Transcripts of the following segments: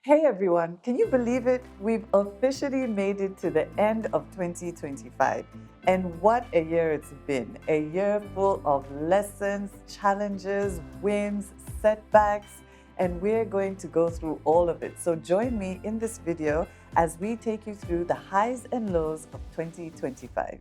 Hey everyone, can you believe it? We've officially made it to the end of 2025. And what a year it's been. A year full of lessons, challenges, wins, setbacks, and we're going to go through all of it. So join me in this video as we take you through the highs and lows of 2025.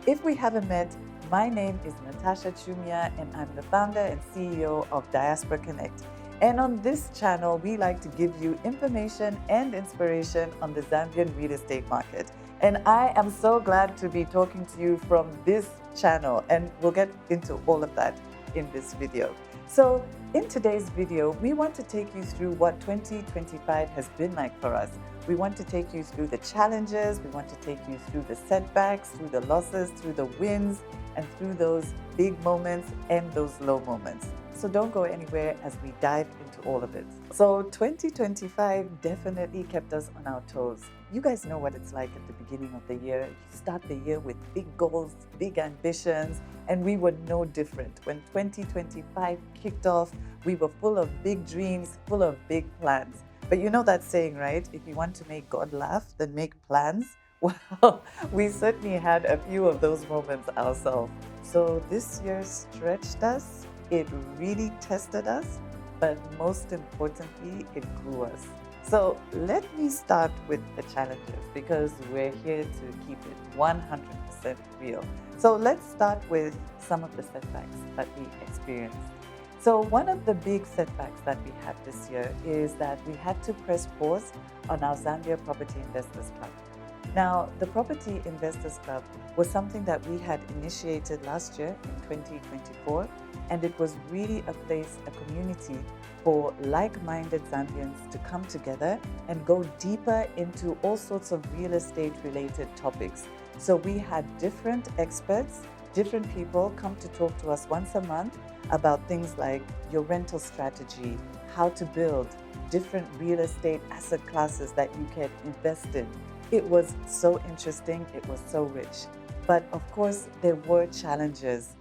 If we haven't met, my name is Natasha Chumia and I'm the founder and CEO of Diaspora Connect. And on this channel, we like to give you information and inspiration on the Zambian real estate market. And I am so glad to be talking to you from this channel, and we'll get into all of that in this video. So in today's video, we want to take you through what 2025 has been like for us. We want to take you through the challenges, we want to take you through the setbacks, through the losses, through the wins, and through those big moments and those low moments. So don't go anywhere as we dive into all of it. So 2025 definitely kept us on our toes. You guys know what it's like at the beginning of the year. You start the year with big goals, big ambitions, and we were no different. When 2025 kicked off, we were full of big dreams, full of big plans. But you know that saying, right? If you want to make God laugh, then make plans. Well, we certainly had a few of those moments ourselves. So this year stretched us, it really tested us, but most importantly, it grew us. So let me start with the challenges because we're here to keep it 100% real. So let's start with some of the setbacks that we experienced. So one of the big setbacks that we had this year is that we had to press pause on our Zambia Property Investors Club. Now, the Property Investors Club was something that we had initiated last year in 2024, and it was really a place, a community for like-minded Zambians to come together and go deeper into all sorts of real estate related topics. So we had different experts, different people come to talk to us once a month about things like your rental strategy, how to build, different real estate asset classes that you can invest in. It was so interesting, it was so rich. But of course, there were challenges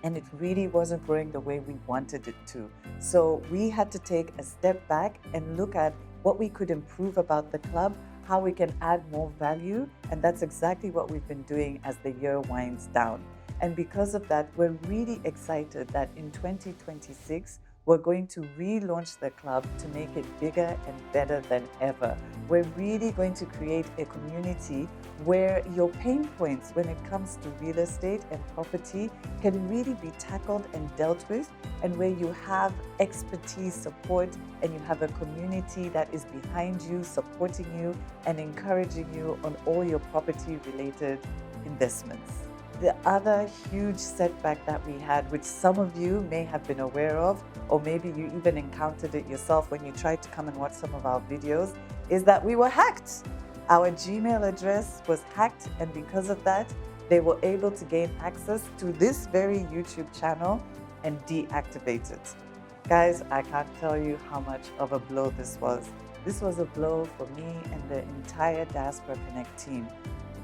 and it really wasn't growing the way we wanted it to. So we had to take a step back and look at what we could improve about the club, how we can add more value, and that's exactly what we've been doing as the year winds down. And because of that, we're really excited that in 2026, we're going to relaunch the club to make it bigger and better than ever. We're really going to create a community where your pain points when it comes to real estate and property can really be tackled and dealt with, and where you have expertise, support, and you have a community that is behind you, supporting you, and encouraging you on all your property-related investments. The other huge setback that we had, which some of you may have been aware of, or maybe you even encountered it yourself when you tried to come and watch some of our videos, is that we were hacked. Our Gmail address was hacked, and because of that, they were able to gain access to this very YouTube channel and deactivate it. Guys, I can't tell you how much of a blow this was. This was a blow for me and the entire Diaspora Connect team.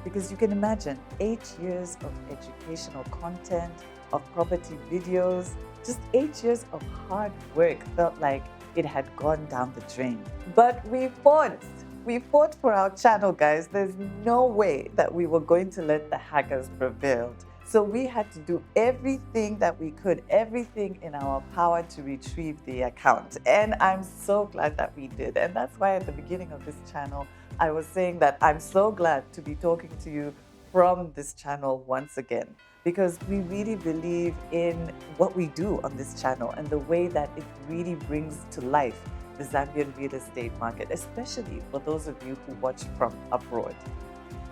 Because you can imagine 8 years of educational content, of property videos, just 8 years of hard work felt like it had gone down the drain. But we fought. We fought for our channel, guys. There's no way that we were going to let the hackers prevail. So we had to do everything that we could, everything in our power to retrieve the account. And I'm so glad that we did. And that's why at the beginning of this channel, I was saying that I'm so glad to be talking to you from this channel once again, because we really believe in what we do on this channel and the way that it really brings to life the Zambian real estate market, especially for those of you who watch from abroad.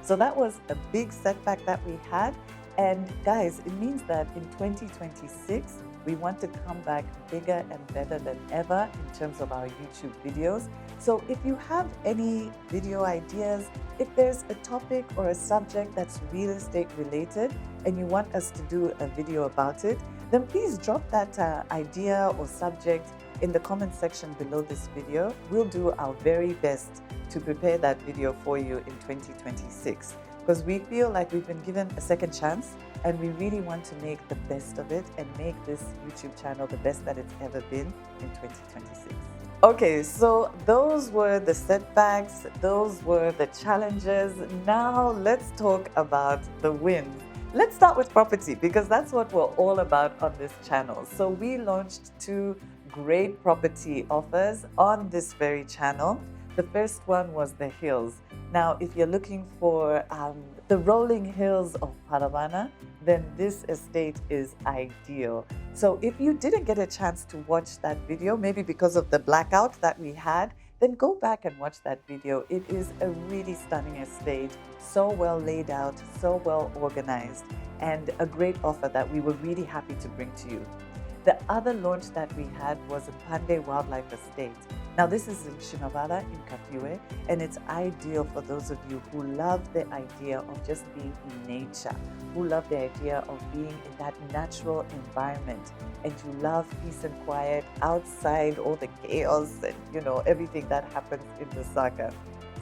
So that was a big setback that we had. And guys, it means that in 2026, we want to come back bigger and better than ever in terms of our YouTube videos. So if you have any video ideas, if there's a topic or a subject that's real estate related and you want us to do a video about it, then please drop that idea or subject in the comment section below this video. We'll do our very best to prepare that video for you in 2026. Because we feel like we've been given a second chance and we really want to make the best of it and make this YouTube channel the best that it's ever been in 2026. Okay, so those were the setbacks, those were the challenges. Now let's talk about the wins. Let's start with property because that's what we're all about on this channel. So we launched 2 great property offers on this very channel. The first one was the hills. Now, if you're looking for the rolling hills of Paravana, then this estate is ideal. So if you didn't get a chance to watch that video, maybe because of the blackout that we had, then go back and watch that video. It is a really stunning estate, so well laid out, so well organized, and a great offer that we were really happy to bring to you. The other launch that we had was a Pande Wildlife Estate. Now this is in Shinavala in Kafiwe, and it's ideal for those of you who love the idea of just being in nature, who love the idea of being in that natural environment, and you love peace and quiet outside all the chaos and everything that happens in Lusaka.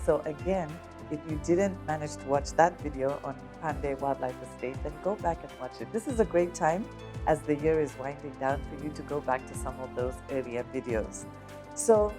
So again, if you didn't manage to watch that video on Pande Wildlife Estate, then go back and watch it. This is a great time as the year is winding down for you to go back to some of those earlier videos. So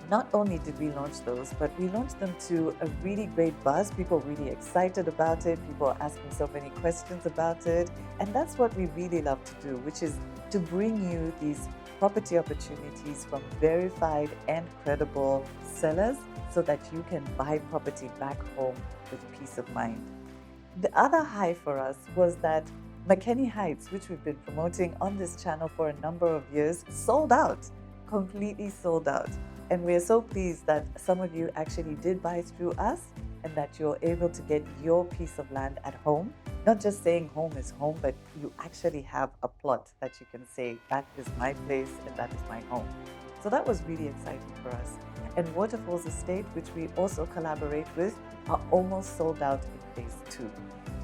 not only did we launch those, but we launched them to a really great buzz. People were really excited about it. People are asking so many questions about it. And that's what we really love to do, which is to bring you these property opportunities from verified and credible sellers so that you can buy property back home with peace of mind. The other high for us was that McKinney Heights, which we've been promoting on this channel for a number of years, sold out, completely sold out. And we're so pleased that some of you actually did buy through us and that you're able to get your piece of land at home. Not just saying home is home, but you actually have a plot that you can say, that is my place and that is my home. So that was really exciting for us. And Waterfalls Estate, which we also collaborate with, are almost sold out in phase 2.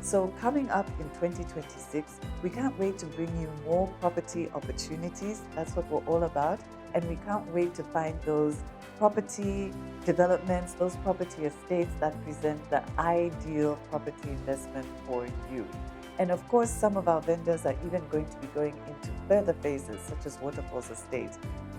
So coming up in 2026, we can't wait to bring you more property opportunities. That's what we're all about. And we can't wait to find those property developments, those property estates that present the ideal property investment for you. And of course, some of our vendors are even going to be going into further phases, such as Waterfalls Estate,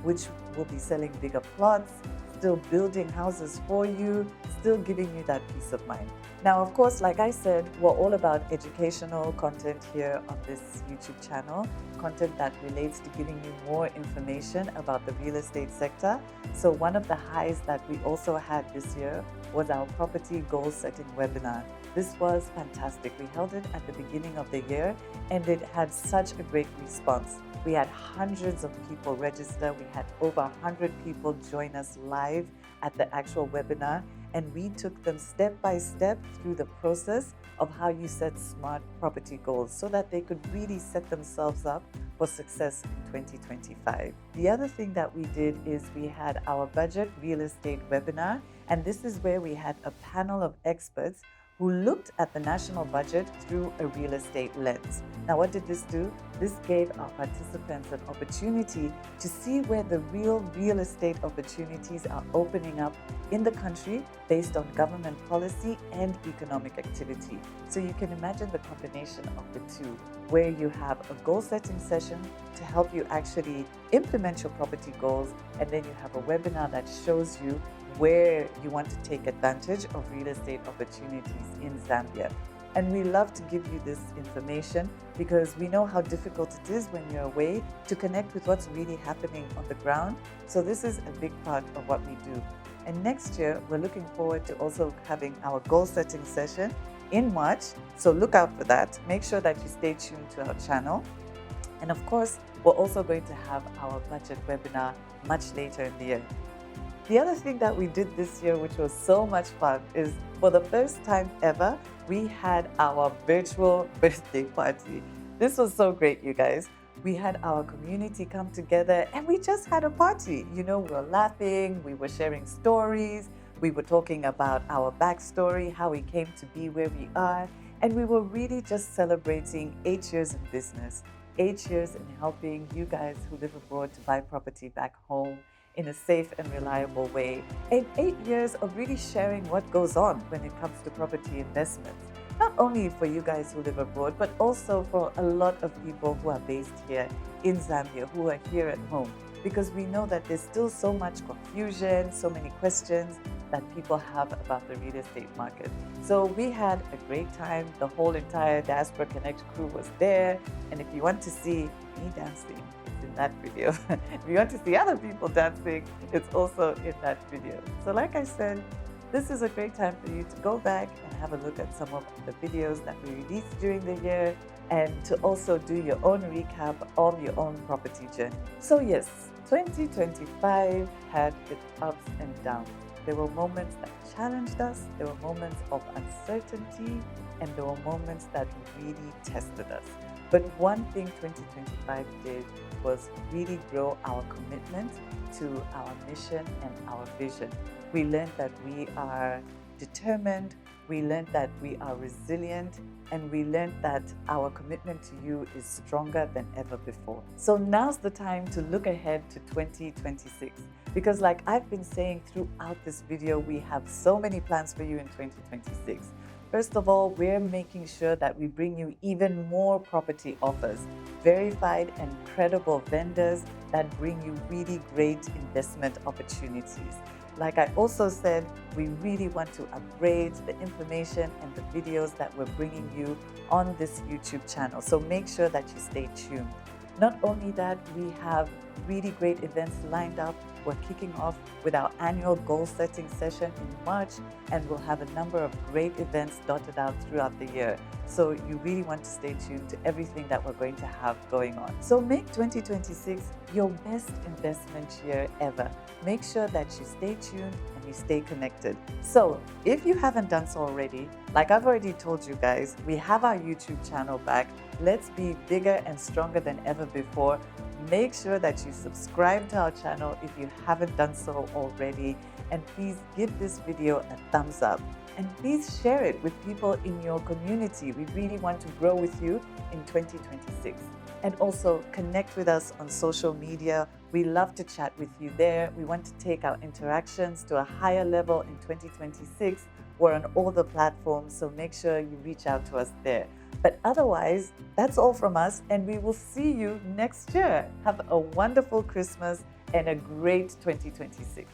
which will be selling bigger plots, still building houses for you, still giving you that peace of mind. Now, of course, like I said, we're all about educational content here on this YouTube channel, content that relates to giving you more information about the real estate sector. So one of the highs that we also had this year was our property goal setting webinar. This was fantastic. We held it at the beginning of the year and it had such a great response. We had hundreds of people register. We had over 100 people join us live at the actual webinar. And we took them step by step through the process of how you set smart property goals so that they could really set themselves up for success in 2025. The other thing that we did is we had our budget real estate webinar. And this is where we had a panel of experts who looked at the national budget through a real estate lens. Now, what did this do? This gave our participants an opportunity to see where the real estate opportunities are opening up in the country based on government policy and economic activity. So you can imagine the combination of the two, where you have a goal setting session to help you actually implement your property goals, and then you have a webinar that shows you where you want to take advantage of real estate opportunities in Zambia. And we love to give you this information because we know how difficult it is when you're away to connect with what's really happening on the ground. So this is a big part of what we do. And next year, we're looking forward to also having our goal setting session in March. So look out for that. Make sure that you stay tuned to our channel. And of course, we're also going to have our budget webinar much later in the year. The other thing that we did this year, which was so much fun, is for the first time ever, we had our virtual birthday party. This was so great, you guys. We had our community come together and we just had a party. We were laughing, we were sharing stories, we were talking about our backstory, how we came to be where we are, and we were really just celebrating 8 years in business, 8 years in helping you guys who live abroad to buy property back home in a safe and reliable way, and 8 years of really sharing what goes on when it comes to property investments. not only for you guys who live abroad, but also for a lot of people who are based here in Zambia, who are here at home, because we know that there's still so much confusion, so many questions that people have about the real estate market. So we had a great time. The whole entire Diaspora Connect crew was there. And if you want to see me dancing, it's in that video. If you want to see other people dancing, it's also in that video. So like I said, this is a great time for you to go back and have a look at some of the videos that we released during the year, and to also do your own recap of your own property journey. So yes, 2025 had its ups and downs. There were moments that challenged us, there were moments of uncertainty, and there were moments that really tested us. But one thing 2025 did was really grow our commitment to our mission and our vision. We learned that we are determined, we learned that we are resilient, and we learned that our commitment to you is stronger than ever before. So now's the time to look ahead to 2026. Because like I've been saying throughout this video, we have so many plans for you in 2026. First of all, we're making sure that we bring you even more property offers, verified and credible vendors that bring you really great investment opportunities. Like I also said, we really want to upgrade the information and the videos that we're bringing you on this YouTube channel. So make sure that you stay tuned. Not only that, we have really great events lined up. We're kicking off with our annual goal setting session in March, and we'll have a number of great events dotted out throughout the year. So you really want to stay tuned to everything that we're going to have going on. So make 2026 your best investment year ever. Make sure that you stay tuned and you stay connected. So if you haven't done so already, like I've already told you guys, we have our YouTube channel back. Let's be bigger and stronger than ever before. Make sure that you subscribe to our channel if you haven't done so already, and please give this video a thumbs up, and please share it with people in your community. We really want to grow with you in 2026. And also connect with us on social media. We love to chat with you there. We want to take our interactions to a higher level in 2026. We're on all the platforms, so make sure you reach out to us there. But otherwise, that's all from us, and we will see you next year. Have a wonderful Christmas and a great 2026.